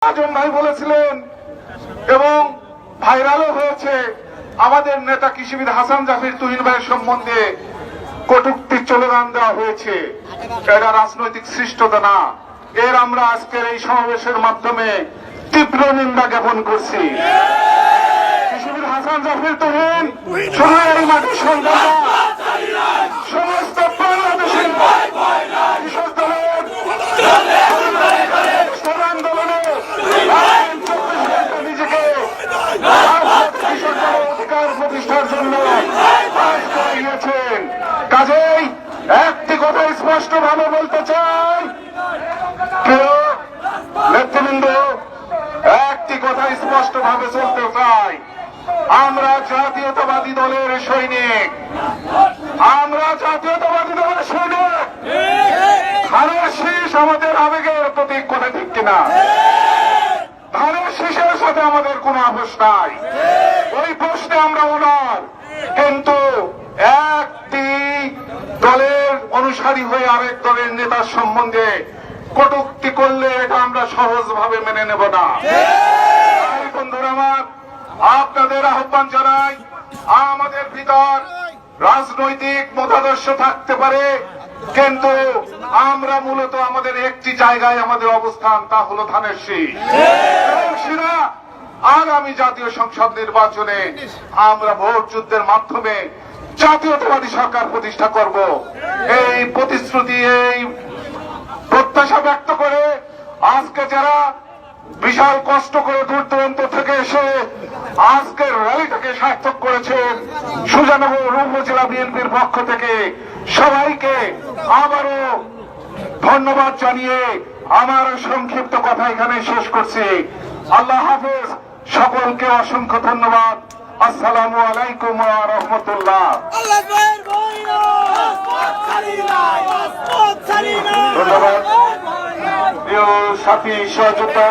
আজম ভাই বলেছিলেন এবং ভাইরালও হয়েছে, আমাদের নেতা কৃষিবিদ হাসান জাফির তুহিন ভাইয়ের সম্বন্ধে কটূক্তি স্লোগান দেওয়া হয়েছে। এটা রাজনৈতিক সৃষ্টতা না, এর আমরা আজকের এই সমাবেশের মাধ্যমে তীব্র নিন্দা জ্ঞাপন করছি। কৃষিবিদ হাসান জাফির তুহিন শুধু এই মাটির সন্তান, সমস্ত বাংলাদেশের কৃষক দলের আন্দোলনে নিজেকে কৃষক দলের অধিকার প্রতিষ্ঠার জন্য গিয়েছেন। কাজেই একটি কথা স্পষ্ট ভাবে বলতে চাই, প্রিয় নেতৃবৃন্দ, একটি কথা স্পষ্ট ভাবে চলতে চাই, আমরা জাতীয়তাবাদী দলের সৈনিক, আমরা জাতীয়তাবাদী দলের সৈনিক। ধানের শীষ আমাদের আবেগের প্রতীক, কথা ঠিক কিনা? ধানের শীষের সাথে আমাদের কোনো আপোষ নাই, ওই প্রশ্নে আমরা ওনার। কিন্তু একটি দলের অনুসারী হয়ে আরেক দলের নেতার সম্বন্ধে কটূক্তি করলে এটা আমরা সহজভাবে মেনে নেব না। বন্ধুরা আমার, আপনাদের আহ্বান জানাই, আমাদের ভিতর রাজনৈতিক মতাদর্শ থাকতে পারে, কিন্তু আমরা মূলত আমাদের একটি জায়গায় আমাদের অবস্থান, তা হলো ধানের শীষ। আগামী জাতীয় সংসদ নির্বাচনে আমরা ভোট যুদ্ধের মাধ্যমে জাতীয়তাবাদী সরকার প্রতিষ্ঠা করব। এই প্রতিশ্রুতি, এই প্রত্যাশা ব্যক্ত করে আজকে যারা বিশাল কষ্ট করে দূর দূরান্ত থেকে এসে আজকের র্যালিটাকে সার্থক করেছেন, সুজানগর উপজেলা বিএনপির পক্ষ থেকে সবাইকে আবারও ধন্যবাদ জানিয়ে আমার সংক্ষিপ্ত কথা এখানে শেষ করছি। আল্লাহ হাফেজ, সকলকে অসংখ্য ধন্যবাদ। আসসালামু আলাইকুম ওয়া রাহমাতুল্লাহ। ধন্যবাদ প্রিয় সাথী সহযোদ্ধা।